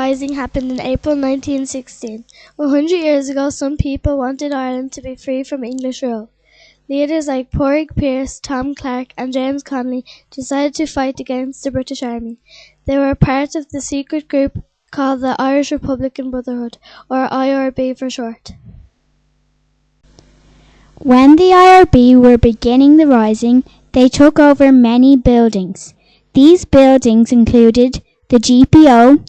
Rising happened in April 1916. 100 years ago, some people wanted Ireland to be free from English rule. Leaders like Pádraig Pearse, Tom Clark and James Connolly decided to fight against the British Army. They were part of the secret group called the Irish Republican Brotherhood, or IRB for short. When the IRB were beginning the rising, they took over many buildings. These buildings included the GPO,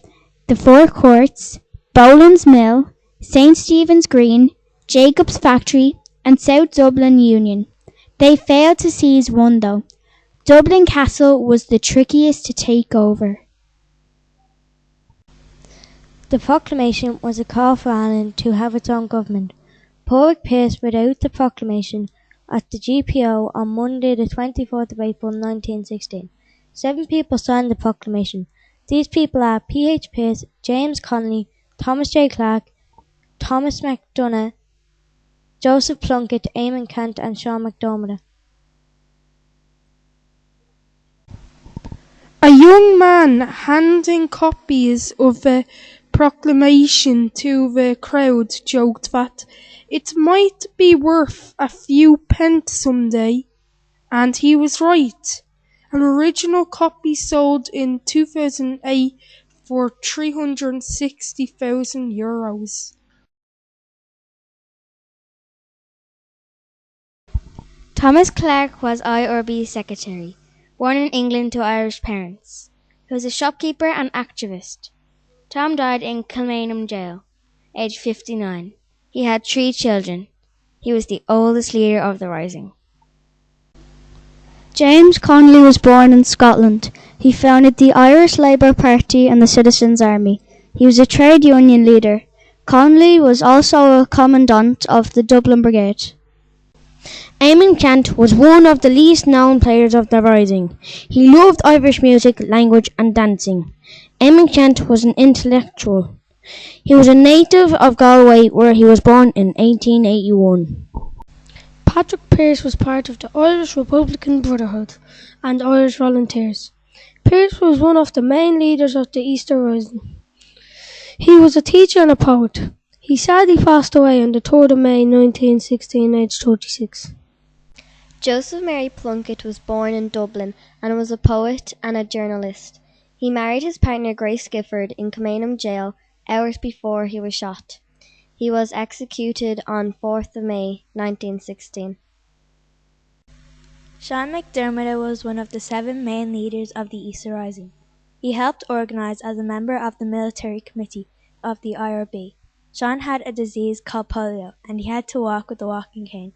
the Four Courts, Boland's Mill, St. Stephen's Green, Jacob's Factory, and South Dublin Union. They failed to seize one though. Dublin Castle was the trickiest to take over. The proclamation was a call for Ireland to have its own government. Pádraig Pearse read out the proclamation at the GPO on Monday the 24th of April 1916. 7 people signed the proclamation. These people are P.H. Pearse, James Connolly, Thomas J. Clark, Thomas MacDonagh, Joseph Plunkett, Eamon Kent and Sean MacDiarmid. A young man handing copies of a proclamation to the crowd joked that it might be worth a few pence someday, and he was right. An original copy sold in 2008 for €360,000. Thomas Clark was IRB secretary, born in England to Irish parents. He was a shopkeeper and activist. Tom died in Kilmainham jail, aged 59. He had 3 children. He was the oldest leader of the Rising. James Connolly was born in Scotland. He founded the Irish Labour Party and the Citizens' Army. He was a trade union leader. Connolly was also a commandant of the Dublin Brigade. Eamon Kent was one of the least known players of the Rising. He loved Irish music, language and dancing. Eamon Kent was an intellectual. He was a native of Galway, where he was born in 1881. Pádraig Pearse was part of the Irish Republican Brotherhood and Irish Volunteers. Pearse was one of the main leaders of the Easter Rising. He was a teacher and a poet. He sadly passed away on the 3rd of May 1916, aged 36. Joseph Mary Plunkett was born in Dublin and was a poet and a journalist. He married his partner Grace Gifford in Kilmainham jail hours before he was shot. He was executed on 4th of May 1916. Sean MacDiarmid was one of the 7 main leaders of the Easter Rising. He helped organise as a member of the military committee of the IRB. Sean had a disease called polio and he had to walk with a walking cane.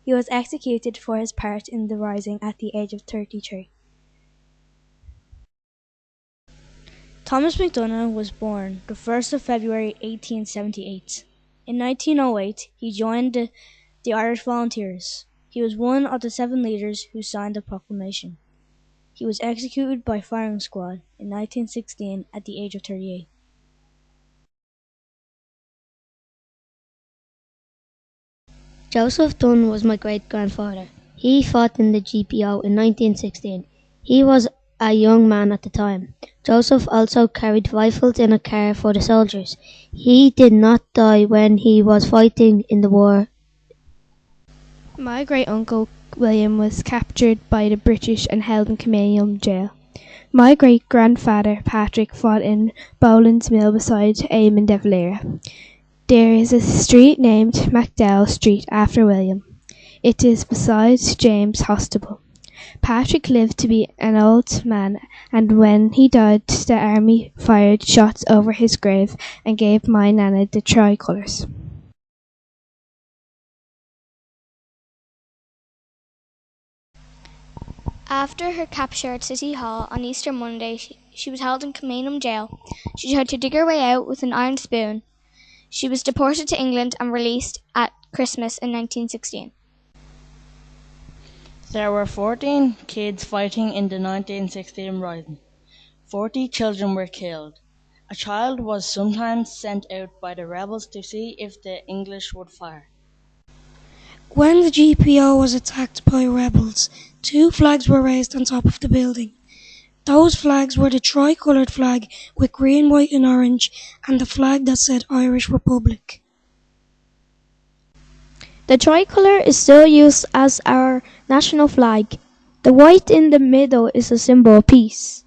He was executed for his part in the Rising at the age of 33. Thomas MacDonagh was born the 1st of February 1878. In 1908, he joined the Irish Volunteers. He was one of the 7 leaders who signed the proclamation. He was executed by firing squad in 1916 at the age of 38. Joseph Dunn was my great-grandfather. He fought in the GPO in 1916. He was a young man at the time. Joseph also carried rifles in a car for the soldiers. He did not die when he was fighting in the war. My great-uncle William was captured by the British and held in Kilmainham jail. My great-grandfather Patrick fought in Boland's Mill beside Eamon de Valera. There is a street named MacDowell Street after William. It is beside James Hospital. Patrick lived to be an old man, and when he died, the army fired shots over his grave and gave my nana the tricolours. After her capture at City Hall on Easter Monday, she was held in Kilmainham jail. She tried to dig her way out with an iron spoon. She was deported to England and released at Christmas in 1916. There were 14 kids fighting in the 1916 Rising. 40 children were killed. A child was sometimes sent out by the rebels to see if the English would fire. When the GPO was attacked by rebels, 2 flags were raised on top of the building. Those flags were the tricoloured flag with green, white and orange, and the flag that said Irish Republic. The tricolour is still used as our national flag. The white in the middle is a symbol of peace.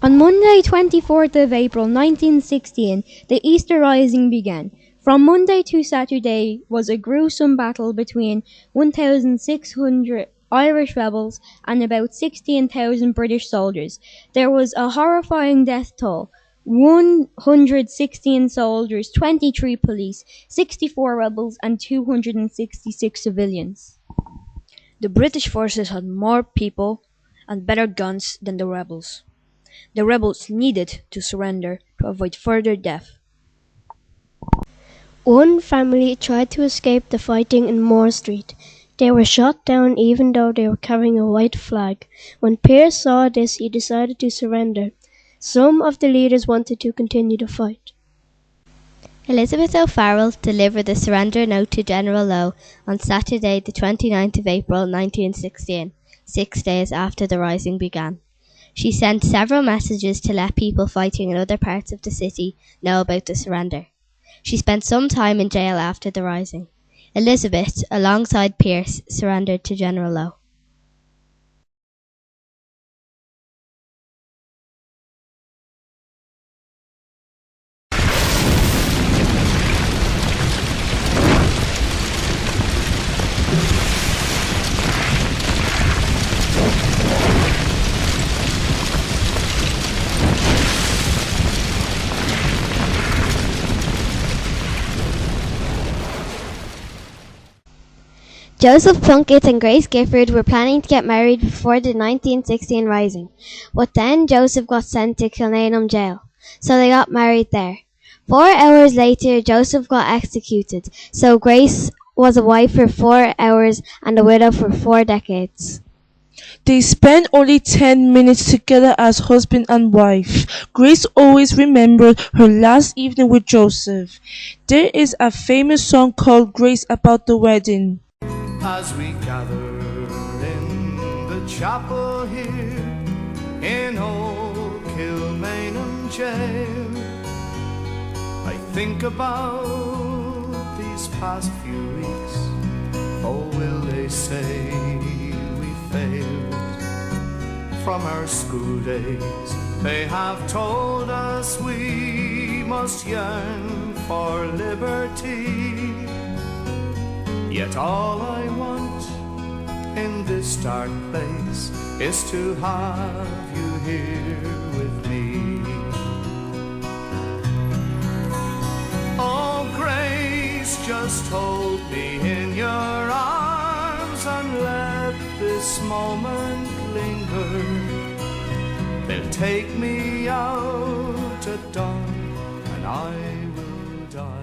On Monday, 24th of April 1916, the Easter Rising began. From Monday to Saturday was a gruesome battle between 1,600 Irish rebels and about 16,000 British soldiers. There was a horrifying death toll: 116 soldiers, 23 police, 64 rebels and 266 civilians. The British forces had more people and better guns than the rebels. The rebels needed to surrender to avoid further death. One family tried to escape the fighting in Moore Street. They were shot down even though they were carrying a white flag. When Pearse saw this, he decided to surrender. Some of the leaders wanted to continue the fight. Elizabeth O'Farrell delivered the surrender note to General Lowe on Saturday the 29th of April 1916, 6 days after the rising began. She sent several messages to let people fighting in other parts of the city know about the surrender. She spent some time in jail after the rising. Elizabeth, alongside Pearse, surrendered to General Lowe. Joseph Plunkett and Grace Gifford were planning to get married before the 1916 rising, but then Joseph got sent to Kilmainham jail, so they got married there. 4 hours later, Joseph got executed, so Grace was a wife for 4 hours and a widow for 4 decades. They spent only 10 minutes together as husband and wife. Grace always remembered her last evening with Joseph. There is a famous song called Grace about the wedding. As we gather in the chapel here in old Kilmainham jail, I think about these past few weeks. Oh, will they say we failed from our school days? They have told us we must yearn for liberty. Yet all I want in this dark place is to have you here with me. Oh, Grace, just hold me in your arms and let this moment linger. They'll take me out at dawn and I will die.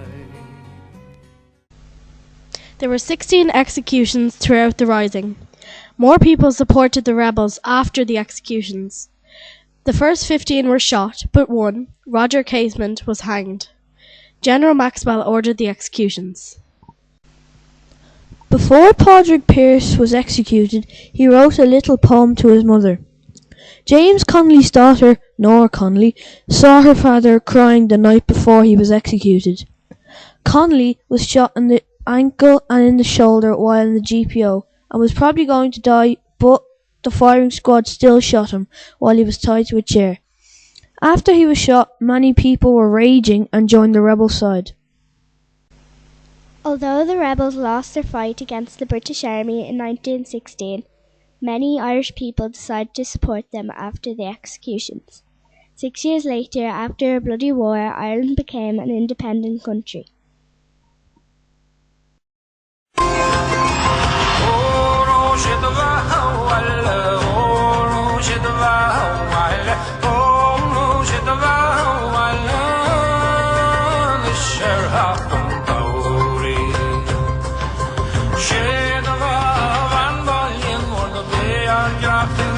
There were 16 executions throughout the rising. More people supported the rebels after the executions. The first 15 were shot, but one, Roger Casement, was hanged. General Maxwell ordered the executions. Before Padraig Pearse was executed, he wrote a little poem to his mother. James Connolly's daughter, Nora Connolly, saw her father crying the night before he was executed. Connolly was shot in the ankle and in the shoulder while in the GPO and was probably going to die, but the firing squad still shot him while he was tied to a chair. After he was shot, many people were raging and joined the rebel side. Although the rebels lost their fight against the British Army in 1916, many Irish people decided to support them after the executions. 6 years later, after a bloody war, Ireland became an independent country. Graft